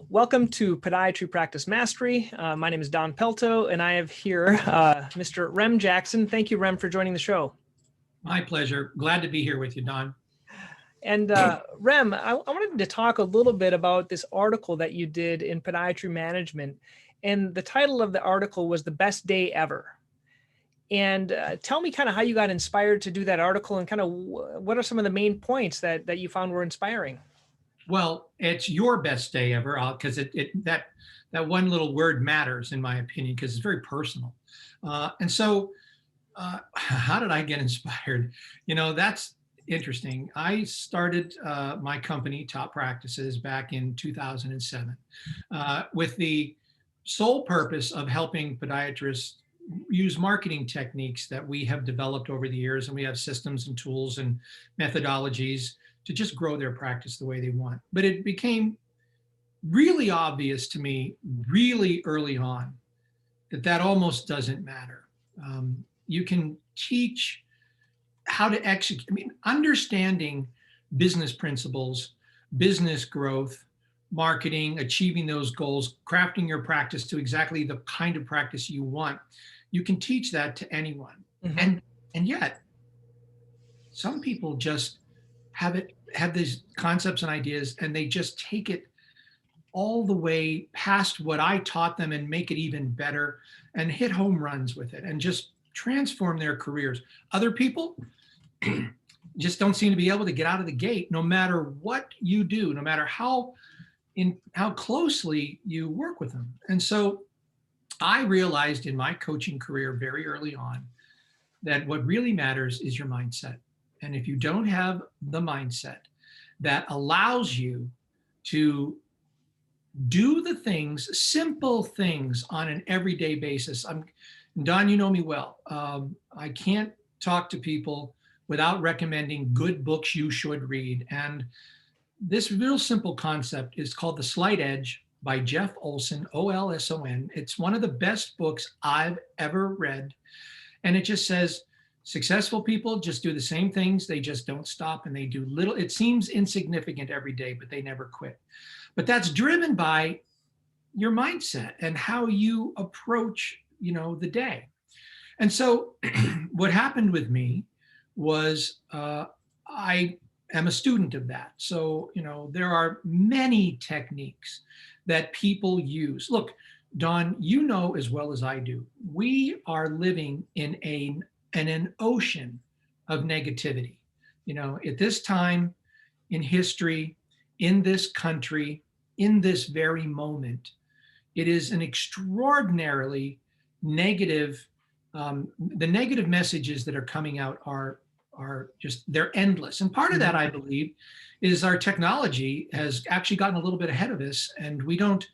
Welcome to Podiatry Practice Mastery. My name is Don Pelto, and I have here Mr. Rem Jackson. Thank you, Rem, for joining the show. My pleasure. Glad to be here with you, Don. And Rem, I wanted to talk a little bit about this article that you did in Podiatry Management. And the title of the article was The Best Day Ever. And tell me kind of how you got inspired to do that article and kind of what are some of the main points that you found were inspiring? Well, it's your best day ever because that one little word matters in my opinion because it's very personal. And so how did I get inspired? You know, that's interesting. I started my company, Top Practices, back in 2007 with the sole purpose of helping podiatrists use marketing techniques that we have developed over the years, and we have systems and tools and methodologies to just grow their practice the way they want. But it became really obvious to me really early on that almost doesn't matter. You can teach how to execute. I mean, understanding business principles, business growth, marketing, achieving those goals, crafting your practice to exactly the kind of practice you want. You can teach that to anyone. Mm-hmm. And yet, some people just have these concepts and ideas, and they just take it all the way past what I taught them and make it even better and hit home runs with it and just transform their careers. Other people just don't seem to be able to get out of the gate, no matter what you do, no matter how closely you work with them. And so I realized in my coaching career very early on that what really matters is your mindset. And if you don't have the mindset that allows you to do the things, simple things on an everyday basis. Don, you know me well. I can't talk to people without recommending good books you should read. And this real simple concept is called The Slight Edge by Jeff Olson, Olson. It's one of the best books I've ever read. And it just says, successful people just do the same things. They just don't stop, and they do little. It seems insignificant every day, but they never quit. But that's driven by your mindset and how you approach, the day. And so what happened with me was I am a student of that. So, there are many techniques that people use. Look, Don, you know as well as I do, we are living in an ocean of negativity. At this time in history, in this country, in this very moment, it is an extraordinarily negative. The negative messages that are coming out are just, they're endless. And part of that, I believe, is our technology has actually gotten a little bit ahead of us, and we don't.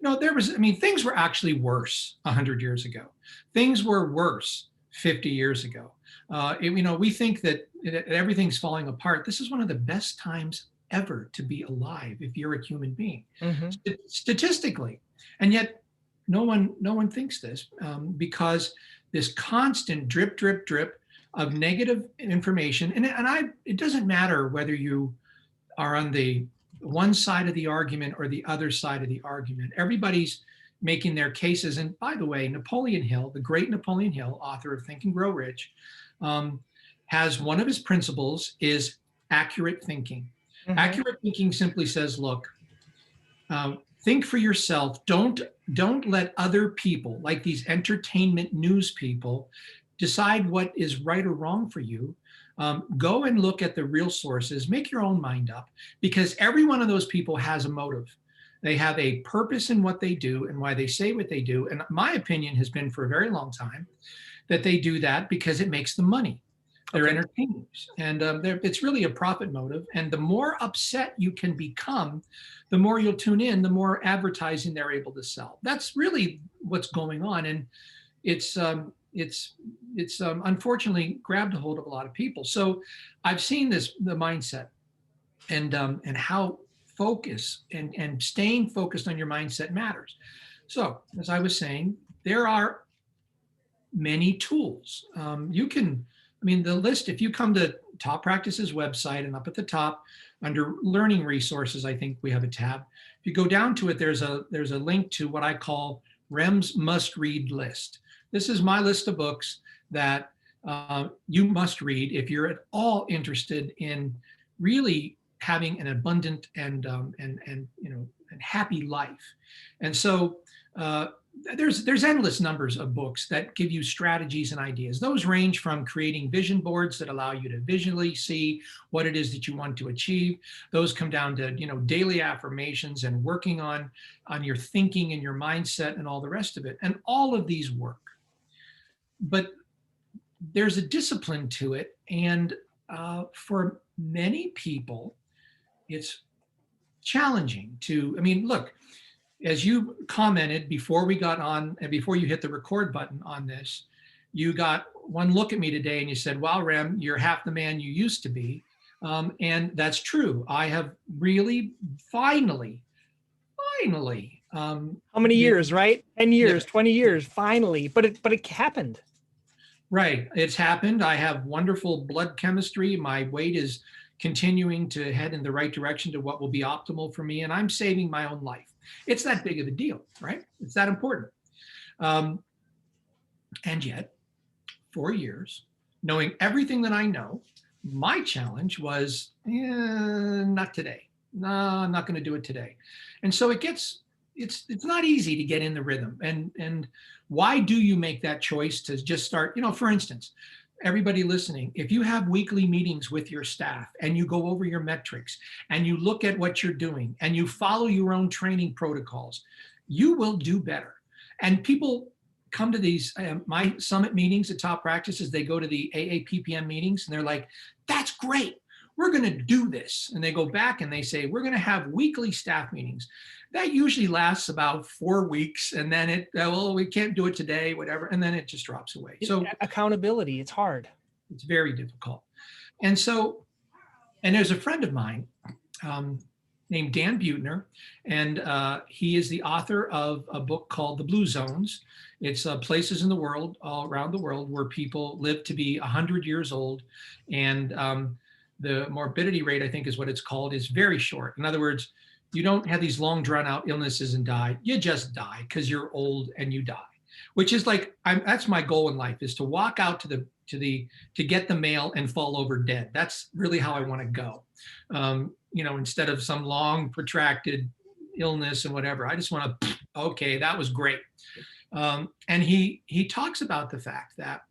Things were actually worse 100 years ago. Things were worse 50 years ago. We think that everything's falling apart. This is one of the best times ever to be alive if you're a human being, statistically. And yet no one thinks this because this constant drip, drip, drip of negative information. And it doesn't matter whether you are on the one side of the argument or the other side of the argument. Everybody's making their cases. And by the way, Napoleon Hill, the great Napoleon Hill, author of Think and Grow Rich, has one of his principles is accurate thinking. Mm-hmm. Accurate thinking simply says, look, think for yourself. Don't let other people, like these entertainment news people, decide what is right or wrong for you. Go and look at the real sources, make your own mind up, because every one of those people has a motive. They have a purpose in what they do and why they say what they do. And my opinion has been for a very long time that they do that because it makes them money. They're entertainers, and it's really a profit motive. And the more upset you can become, the more you'll tune in, the more advertising they're able to sell. That's really what's going on. And it's unfortunately grabbed a hold of a lot of people. So I've seen the mindset and how focus and staying focused on your mindset matters. So as I was saying, there are many tools. mean, the list, if you come to Top Practice's website and up at the top under learning resources, I think we have a tab. If you go down to it, there's a link to what I call Rem's must read list. This is my list of books that you must read if you're at all interested in really having an abundant and happy life. And so there's endless numbers of books that give you strategies and ideas. Those range from creating vision boards that allow you to visually see what it is that you want to achieve. Those come down to daily affirmations and working on your thinking and your mindset and all the rest of it. And all of these work. But there's a discipline to it, and for many people, it's challenging to. I mean, look. As you commented before we got on and before you hit the record button on this, you got one look at me today and you said, wow, Rem, you're half the man you used to be. And that's true. I have really finally. How many years, right? 10 years, yeah. 20 years, finally. But it happened. Right. It's happened. I have wonderful blood chemistry. My weight is continuing to head in the right direction to what will be optimal for me. And I'm saving my own life. It's that big of a deal, right? It's that important. And yet, for years, knowing everything that I know, my challenge was, not today. No, I'm not going to do it today. And so it's not easy to get in the rhythm. And why do you make that choice to just start, for instance, everybody listening, if you have weekly meetings with your staff and you go over your metrics and you look at what you're doing and you follow your own training protocols, you will do better. And people come to these, my summit meetings at Top Practices, they go to the AAPPM meetings and they're like, that's great. We're going to do this. And they go back and they say, we're going to have weekly staff meetings. That usually lasts about 4 weeks. And then we can't do it today, whatever. And then it just drops away. So accountability, it's hard. It's very difficult. And there's a friend of mine named Dan Buettner, and he is the author of a book called The Blue Zones. It's places in the world, all around the world, where people live to be 100 years old. And the morbidity rate, I think is what it's called, is very short. In other words, you don't have these long drawn out illnesses and die. You just die because you're old and you die, which is like, that's my goal in life, is to walk out to get the mail and fall over dead. That's really how I want to go. Instead of some long protracted illness and whatever, I just want to, okay, that was great. And he talks about the fact that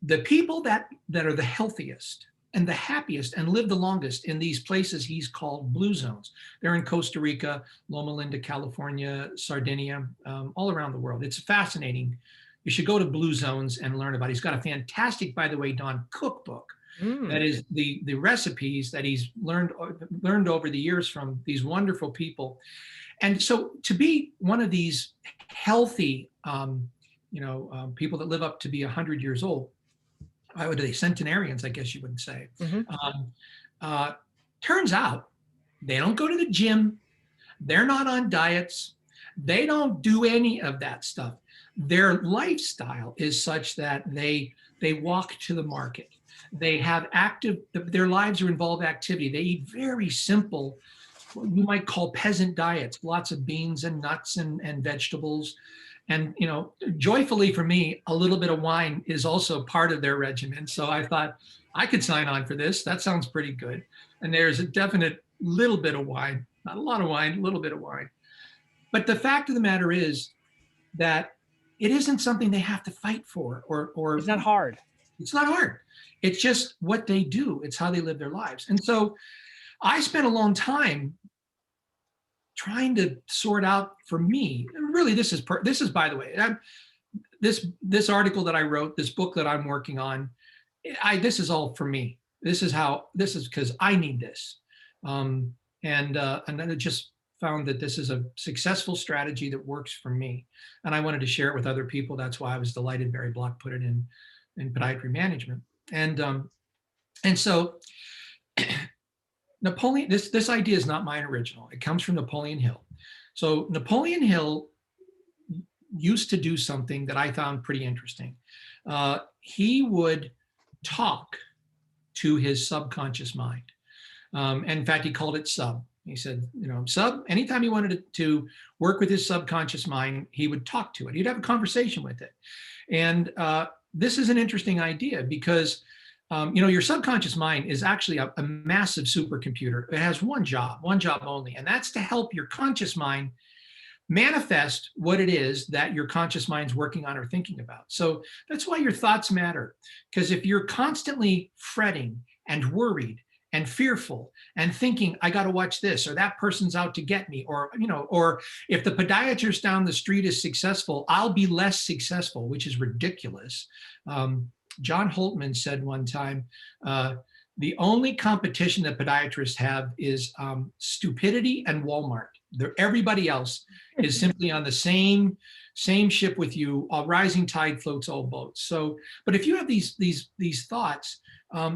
the people that are the healthiest and the happiest and live the longest in these places he's called blue zones. They're in Costa Rica, Loma Linda, California, Sardinia, all around the world. It's fascinating. You should go to Blue Zones and learn about it. He's got a fantastic, by the way, Don, cookbook. That is the recipes that he's learned over the years from these wonderful people. And so to be one of these healthy, people that live up to be 100 years old, what are they, centenarians, I guess you would say. Mm-hmm. Turns out they don't go to the gym. They're not on diets. They don't do any of that stuff. Their lifestyle is such that they walk to the market. They have their lives are involved activity. They eat very simple, what you might call peasant diets, lots of beans and nuts and vegetables. And, joyfully for me, a little bit of wine is also part of their regimen. So I thought I could sign on for this. That sounds pretty good. And there's a definite little bit of wine, not a lot of wine, a little bit of wine. But the fact of the matter is that it isn't something they have to fight for or it's not hard. It's not hard. It's just what they do. It's how they live their lives. And so I spent a long time trying to sort out for me, really, this is by the way, this article that I wrote, this book that I'm working on, this is all for me. This is because I need this. And then I just found that this is a successful strategy that works for me. And I wanted to share it with other people. That's why I was delighted Barry Block put it in podiatry management. And so Napoleon, this idea is not mine original. It comes from Napoleon Hill. So Napoleon Hill used to do something that I found pretty interesting. He would talk to his subconscious mind. And in fact, he called it sub. He said, sub, anytime he wanted to work with his subconscious mind, he would talk to it. He'd have a conversation with it. And this is an interesting idea because, your subconscious mind is actually a massive supercomputer. It has one job only, and that's to help your conscious mind manifest what it is that your conscious mind's working on or thinking about. So that's why your thoughts matter. Because if you're constantly fretting and worried and fearful and thinking, I got to watch this, or that person's out to get me, or if the podiatrist down the street is successful, I'll be less successful, which is ridiculous. John Holtman said one time, the only competition that podiatrists have is stupidity and Walmart. Everybody else is simply on the same ship with you. A rising tide floats all boats. So, but if you have these thoughts,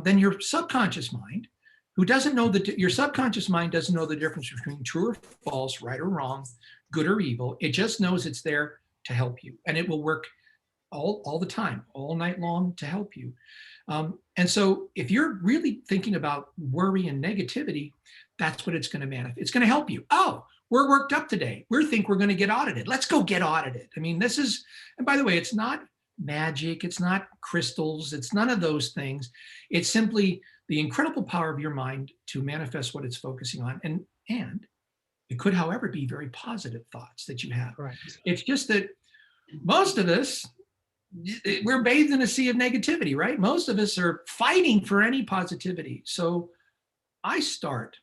then your subconscious mind, who doesn't know that your subconscious mind doesn't know the difference between true or false, right or wrong, good or evil. It just knows it's there to help you, and it will work all the time, all night long to help you. And so if you're really thinking about worry and negativity, that's what it's going to manifest. It's going to help you. Oh, we're worked up today. We think we're going to get audited. Let's go get audited. I mean, and by the way, it's not magic. It's not crystals. It's none of those things. It's simply the incredible power of your mind to manifest what it's focusing on. And it could, however, be very positive thoughts that you have. Right. It's just that most of us, we're bathed in a sea of negativity, right? Most of us are fighting for any positivity. So I start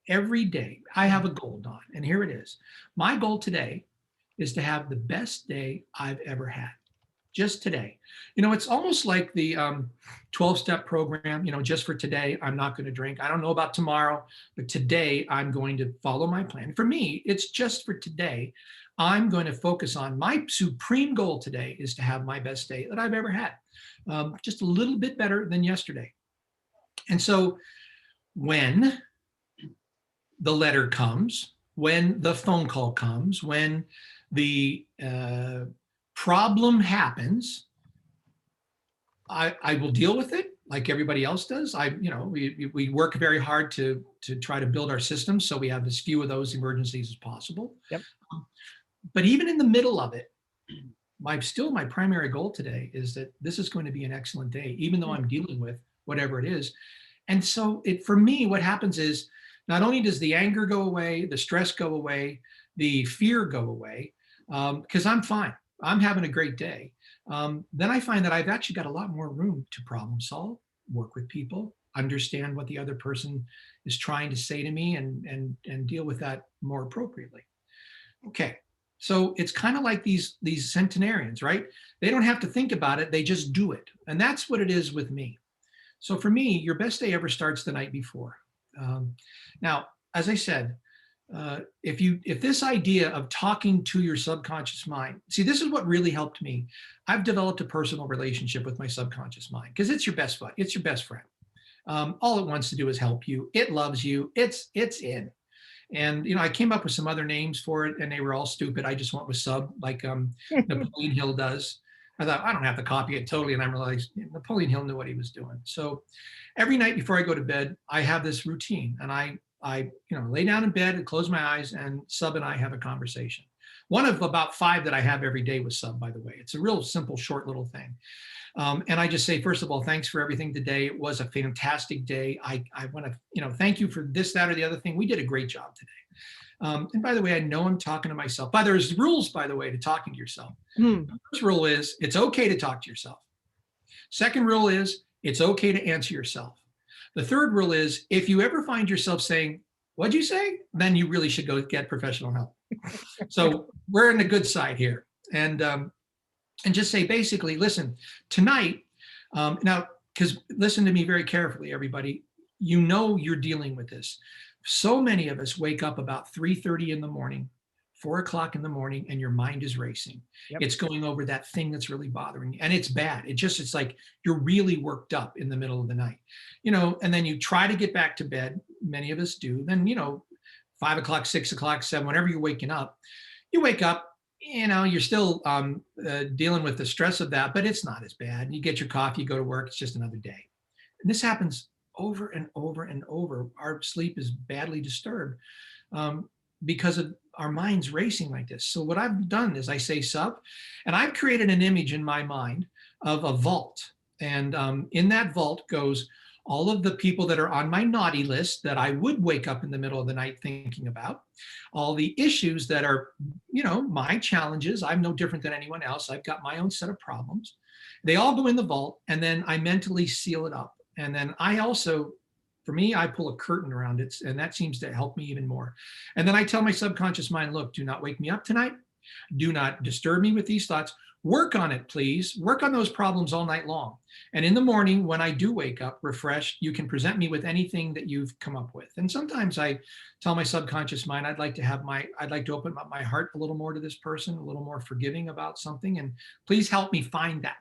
every day. I have a goal, Don, and here it is. My goal today is to have the best day I've ever had. Just today. It's almost like the 12-step program, just for today, I'm not going to drink. I don't know about tomorrow, but today I'm going to follow my plan. For me, it's just for today. I'm going to focus on my supreme goal today is to have my best day that I've ever had, just a little bit better than yesterday. And so when the letter comes, when the phone call comes, when the problem happens, I will deal with it like everybody else does. We work very hard to try to build our systems so we have as few of those emergencies as possible. Yep. But even in the middle of it, my primary goal today is that this is going to be an excellent day, even though I'm dealing with whatever it is. And so for me, what happens is not only does the anger go away, the stress go away, the fear go away, because I'm fine. I'm having a great day. Then I find that I've actually got a lot more room to problem solve, work with people, understand what the other person is trying to say to me, and deal with that more appropriately. Okay. So it's kind of like these centenarians, right? They don't have to think about it. They just do it. And that's what it is with me. So for me, your best day ever starts the night before. Now, as I said, if this idea of talking to your subconscious mind, see, this is what really helped me. I've developed a personal relationship with my subconscious mind because it's your best friend. It's your best friend. All it wants to do is help you. It loves you. It's in. And, I came up with some other names for it and they were all stupid. I just went with sub, like Napoleon Hill does. I thought, I don't have to copy it totally. And I realized Napoleon Hill knew what he was doing. So every night before I go to bed, I have this routine and I lay down in bed and close my eyes and sub and I have a conversation. One of about 5 that I have every day with sub, by the way. It's a real simple, short little thing. And I just say, first of all, thanks for everything today. It was a fantastic day. I want to, thank you for this, that, or the other thing. We did a great job today. And by the way, I know I'm talking to myself, but there's rules, by the way, to talking to yourself. The first rule is it's okay to talk to yourself. Second rule is it's okay to answer yourself. The third rule is if you ever find yourself saying, what'd you say? Then you really should go get professional help. So we're on the good side here. And just say, basically, listen, tonight, now, because listen to me very carefully, everybody, you're dealing with this. So many of us wake up about 3:30 in the morning, 4 o'clock in the morning, and your mind is racing. Yep. It's going over that thing that's really bothering you. And it's bad. It's like you're really worked up in the middle of the night, and then you try to get back to bed. Many of us do. Then, 5 o'clock, 6 o'clock, 7, whenever you're waking up, you wake up, you're still dealing with the stress of that, but it's not as bad. You get your coffee, you go to work, it's just another day. And this happens over and over and over. Our sleep is badly disturbed um, because of our minds racing like this. So what I've done is I say sub, and I've created an image in my mind of a vault. And in that vault goes all of the people that are on my naughty list that I would wake up in the middle of the night thinking about, all the issues that are, my challenges. I'm no different than anyone else. I've got my own set of problems. They all go in the vault, and then I mentally seal it up. And then I also, for me, I pull a curtain around it, and that seems to help me even more. And then I tell my subconscious mind, look, do not wake me up tonight. Do not disturb me with these thoughts. Work on it, please. Work on those problems all night long. And in the morning, when I do wake up refreshed, you can present me with anything that you've come up with. And sometimes I tell my subconscious mind, I'd like to open up my heart a little more to this person, a little more forgiving about something. And please help me find that.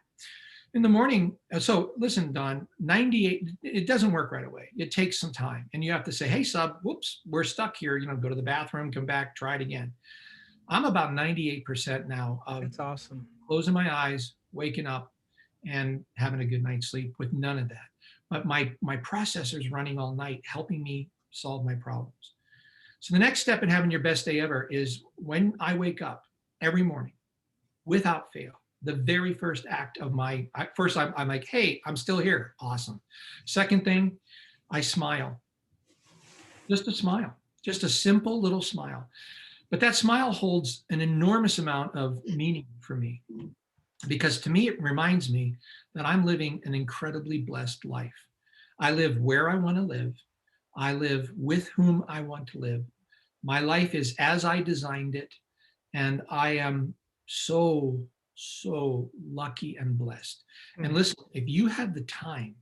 In the morning, so listen, Don, 98, it doesn't work right away. It takes some time. And you have to say, hey, sub, whoops, we're stuck here. Go to the bathroom, come back, try it again. I'm about 98% now of That's awesome. closing my eyes, waking up, and having a good night's sleep with none of that. But my processor's running all night, helping me solve my problems. So the next step in having your best day ever is when I wake up every morning, without fail, the very first act of I'm like, hey, I'm still here. Awesome. Second thing, I smile. Just a smile, just a simple little smile. But that smile holds an enormous amount of meaning for me, because to me, it reminds me that I'm living an incredibly blessed life. I live where I want to live. I live with whom I want to live. My life is as I designed it. And I am so, so lucky and blessed. And listen, if you have the time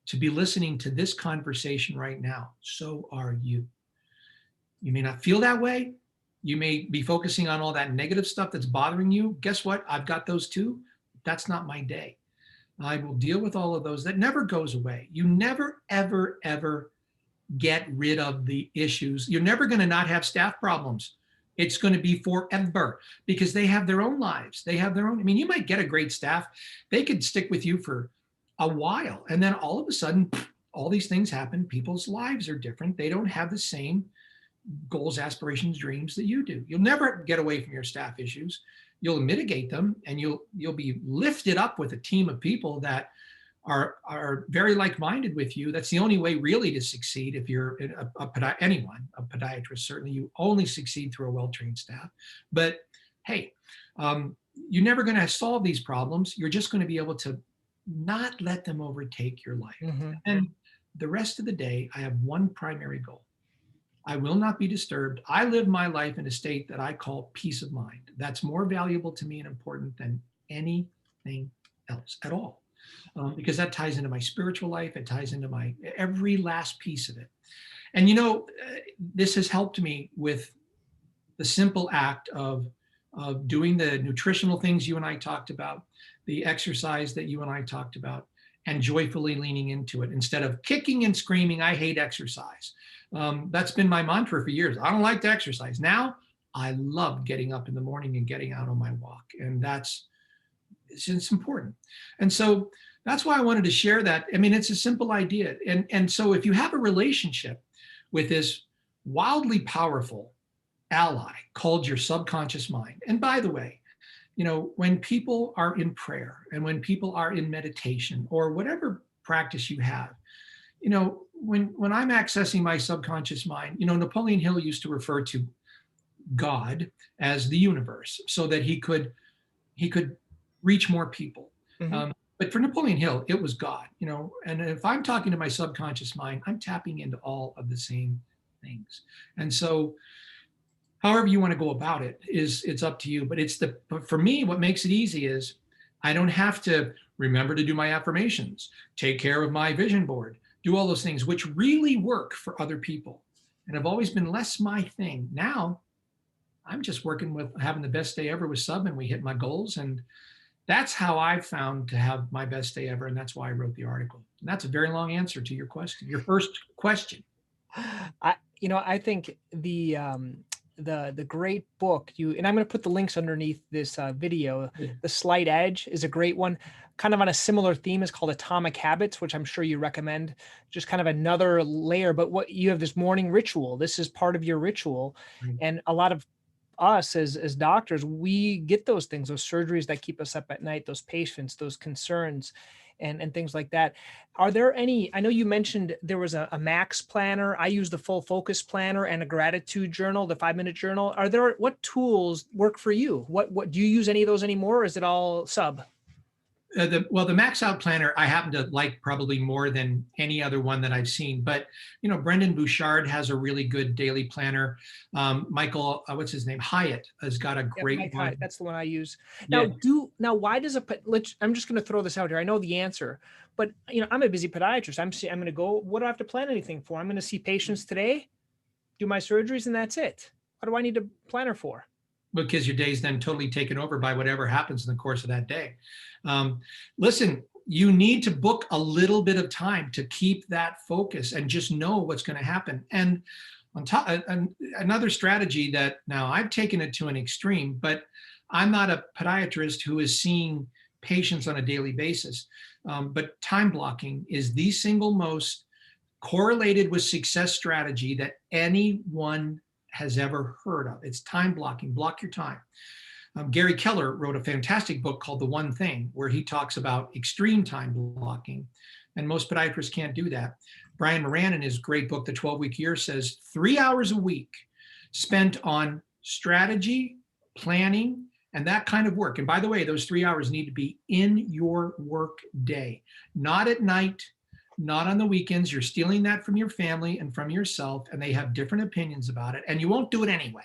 to be listening to this conversation right now, so are you. You may not feel that way. You may be focusing on all that negative stuff that's bothering you. Guess what? I've got those too. That's not my day. I will deal with all of those. That never goes away. You never, ever, ever get rid of the issues. You're never going to not have staff problems. It's going to be forever, because they have their own lives. They have their own. I mean, you might get a great staff. They could stick with you for a while. And then all of a sudden, all these things happen. People's lives are different. They don't have the same goals, aspirations, dreams that you do. You'll never get away from your staff issues. You'll mitigate them, and you'll be lifted up with a team of people that are very like-minded with you. That's the only way really to succeed. If you're a podiatrist, certainly you only succeed through a well-trained staff. But hey, you're never going to solve these problems. You're just going to be able to not let them overtake your life. Mm-hmm. And the rest of the day, I have one primary goal. I will not be disturbed. I live my life in a state that I call peace of mind. That's more valuable to me and important than anything else at all. Because that ties into my spiritual life. It ties into my every last piece of it. And this has helped me with the simple act of doing the nutritional things you and I talked about, the exercise that you and I talked about, and joyfully leaning into it instead of kicking and screaming, I hate exercise. That's been my mantra for years. I don't like to exercise. Now, I love getting up in the morning and getting out on my walk. And it's important. And so that's why I wanted to share that. I mean, it's a simple idea. And so if you have a relationship with this wildly powerful ally called your subconscious mind, and by the way, when people are in prayer and when people are in meditation or whatever practice you have, when I'm accessing my subconscious mind, Napoleon Hill used to refer to God as the universe so that he could reach more people. Mm-hmm. But for Napoleon Hill, it was God, and if I'm talking to my subconscious mind, I'm tapping into all of the same things. And so however you want to go about it it's up to you. But for me, what makes it easy is I don't have to remember to do my affirmations, take care of my vision board, do all those things, which really work for other people and have always been less my thing. Now, I'm just working with having the best day ever with sub, and we hit my goals. And that's how I've found to have my best day ever. And that's why I wrote the article. And that's a very long answer to your question, your first question. I think the great book and I'm going to put the links underneath this video. The Slight Edge is a great one, kind of on a similar theme. Is called Atomic Habits, which I'm sure you recommend. Just kind of another layer, but what you have this morning ritual. This is part of your ritual, Right. and a lot of us as doctors, we get those things, those surgeries that keep us up at night, those patients, those concerns, and things like that. Are there any, I know you mentioned there was a Max planner. I use the Full Focus planner and a gratitude journal, the 5-minute journal. What tools work for you? What do you use any of those anymore? Or is it all sub? The Max Out Planner I happen to like probably more than any other one that I've seen. But Brendan Bouchard has a really good daily planner. Michael, what's his name? Hyatt has got a Yeah, great Mike one. Hyatt, that's the one I use. Yeah. Now why does I'm just going to throw this out here. I know the answer, but I'm a busy podiatrist. I'm going to go. What do I have to plan anything for? I'm going to see patients today, do my surgeries, and that's it. What do I need a planner for? Because your day's then totally taken over by whatever happens in the course of that day. Listen, you need to book a little bit of time to keep that focus and just know what's going to happen. And on top, another strategy that now I've taken it to an extreme, but I'm not a podiatrist who is seeing patients on a daily basis. But time blocking is the single most correlated with success strategy that anyone has ever heard of. It's time blocking. Block your time. Gary Keller wrote a fantastic book called The One Thing, where he talks about extreme time blocking, and most podiatrists can't do that. Brian Moran, in his great book, The 12-Week Year, says 3 hours a week spent on strategy, planning, and that kind of work. And by the way, those 3 hours need to be in your work day, not at night, not on the weekends. You're stealing that from your family and from yourself, and they have different opinions about it, and you won't do it anyway.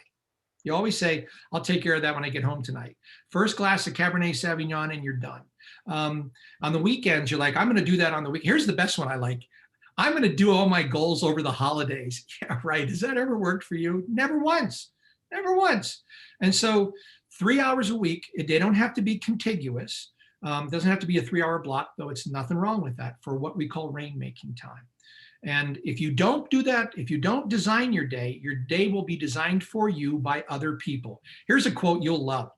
You always say, I'll take care of that when I get home tonight. First glass of Cabernet Sauvignon and you're done. On the weekends, you're like, I'm going to do that on the week. Here's the best one I like. I'm going to do all my goals over the holidays. Yeah, right. Has that ever worked for you? Never once. Never once. And so 3 hours a week, they don't have to be contiguous. Doesn't have to be a 3-hour block, though it's nothing wrong with that for what we call rainmaking time. And if you don't do that, if you don't design your day will be designed for you by other people. Here's a quote you'll love.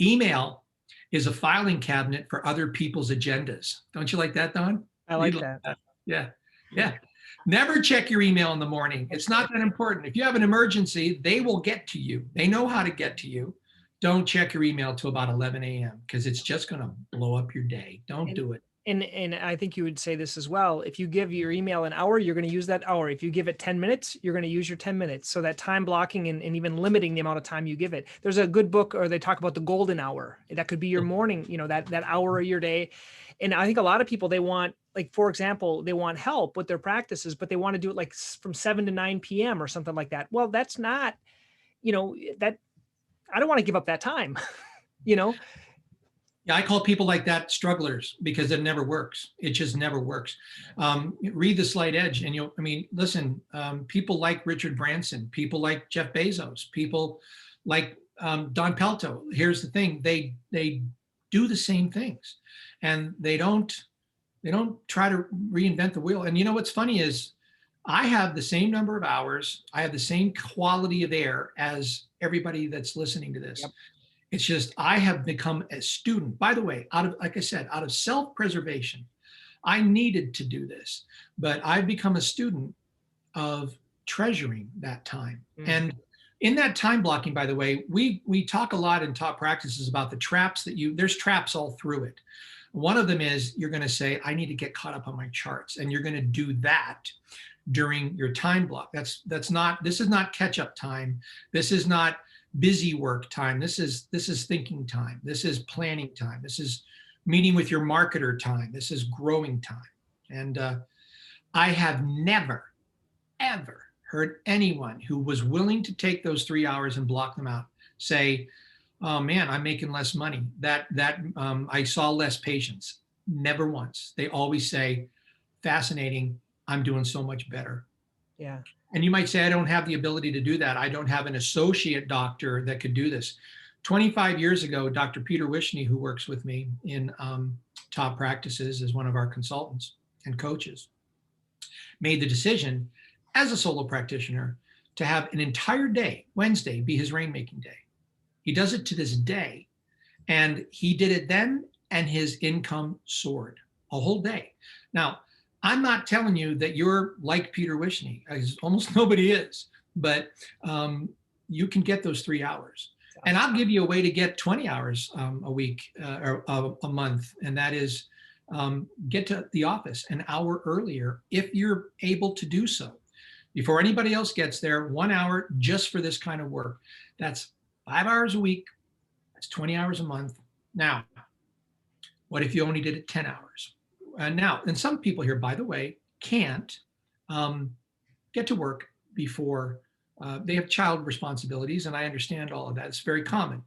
Email is a filing cabinet for other people's agendas. Don't you like that, Don? I like that. Yeah. Yeah. Never check your email in the morning. It's not that important. If you have an emergency, they will get to you. They know how to get to you. Don't check your email till about 11 a.m. because it's just going to blow up your day. Don't do it. And I think you would say this as well. If you give your email an hour, you're going to use that hour. If you give it 10 minutes, you're going to use your 10 minutes. So that time blocking and even limiting the amount of time you give it. There's a good book, or they talk about the golden hour. That could be your morning, that hour of your day. And I think a lot of people, they want, like, for example, they want help with their practices, but they want to do it like from 7 to 9 p.m. or something like that. Well, that's not, that I don't want to give up that time, Yeah, I call people like that strugglers because it never works. It just never works. Read The Slight Edge and listen, people like Richard Branson, people like Jeff Bezos, people like Don Pelto. Here's the thing, they do the same things and they don't try to reinvent the wheel. And what's funny is I have the same number of hours, I have the same quality of air as everybody that's listening to this. Yep. It's just I have become a student. By the way, like I said, out of self-preservation, I needed to do this, but I've become a student of treasuring that time. Mm-hmm. And in that time blocking, by the way, we talk a lot in top practices about the traps there's traps all through it. One of them is you're going to say, I need to get caught up on my charts, and you're going to do that during your time block. This is not catch-up time. This is not busy work time. This is thinking time. This is planning time. This is meeting with your marketer time. This is growing time. And I have never, ever heard anyone who was willing to take those 3 hours and block them out say, oh man, I'm making less money. I saw less patients. Never once. They always say, fascinating. I'm doing so much better. Yeah. And you might say, I don't have the ability to do that. I don't have an associate doctor that could do this. 25 years ago, Dr. Peter Wishney, who works with me in top practices as one of our consultants and coaches, made the decision as a solo practitioner to have an entire day, Wednesday, be his rainmaking day. He does it to this day. And he did it then, and his income soared a whole day. Now, I'm not telling you that you're like Peter Wishney, as almost nobody is, but you can get those 3 hours. And I'll give you a way to get 20 hours a week or a month, and that is get to the office an hour earlier if you're able to do so. Before anybody else gets there, 1 hour just for this kind of work. That's 5 hours a week. That's 20 hours a month. Now, what if you only did it 10 hours? Now, and some people here, by the way, can't get to work before they have child responsibilities, and I understand all of that. It's very common.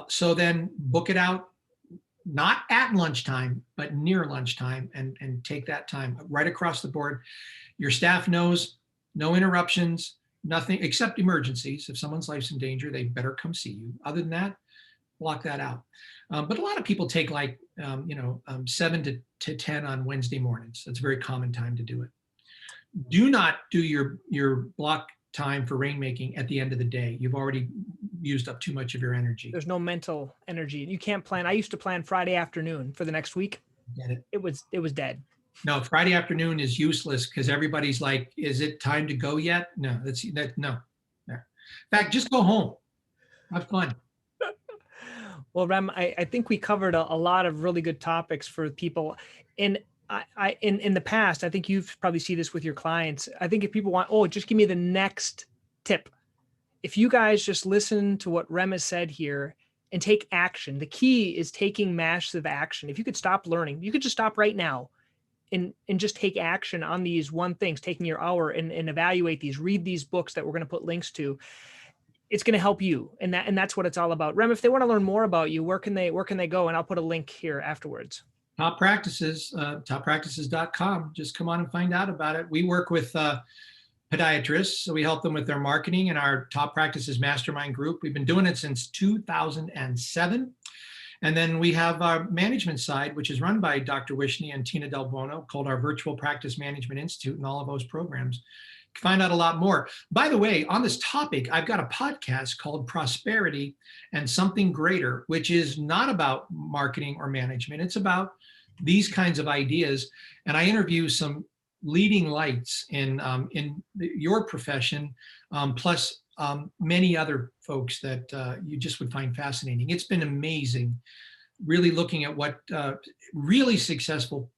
So then book it out, not at lunchtime, but near lunchtime, and take that time right across the board. Your staff knows, no interruptions, nothing except emergencies. If someone's life's in danger, they better come see you. Other than that, block that out. But a lot of people take like, 7 to 10 on Wednesday mornings. That's a very common time to do it. Do not do your block time for rainmaking at the end of the day. You've already used up too much of your energy. There's no mental energy. You can't plan. I used to plan Friday afternoon for the next week. Get it? It was dead. No, Friday afternoon is useless because everybody's like, is it time to go yet? No, no. In fact, just go home. Have fun. Well, Rem, I think we covered a lot of really good topics for people. And in the past, I think you've probably seen this with your clients. I think if people want, just give me the next tip. If you guys just listen to what Rem has said here and take action, the key is taking massive action. If you could stop learning, you could just stop right now and just take action on these one things, taking your hour and evaluate these, read these books that we're going to put links to. It's going to help you. And that's what it's all about. Rem, if they want to learn more about you, where can they go? And I'll put a link here afterwards. Top Practices, toppractices.com. Just come on and find out about it. We work with podiatrists, so we help them with their marketing in our Top Practices Mastermind group. We've been doing it since 2007. And then we have our management side, which is run by Dr. Wishney and Tina Del Buono, called our Virtual Practice Management Institute, and all of those programs. Find out a lot more. By the way, on this topic, I've got a podcast called Prosperity and Something Greater, which is not about marketing or management. It's about these kinds of ideas. And I interview some leading lights in your profession, plus many other folks that you just would find fascinating. It's been amazing, really looking at what really successful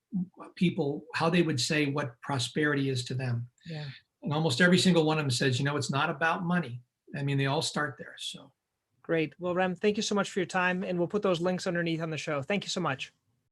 people, how they would say what prosperity is to them. Yeah. And almost every single one of them says, it's not about money. I mean, they all start there. So great. Well, Rem, thank you so much for your time. And we'll put those links underneath on the show. Thank you so much.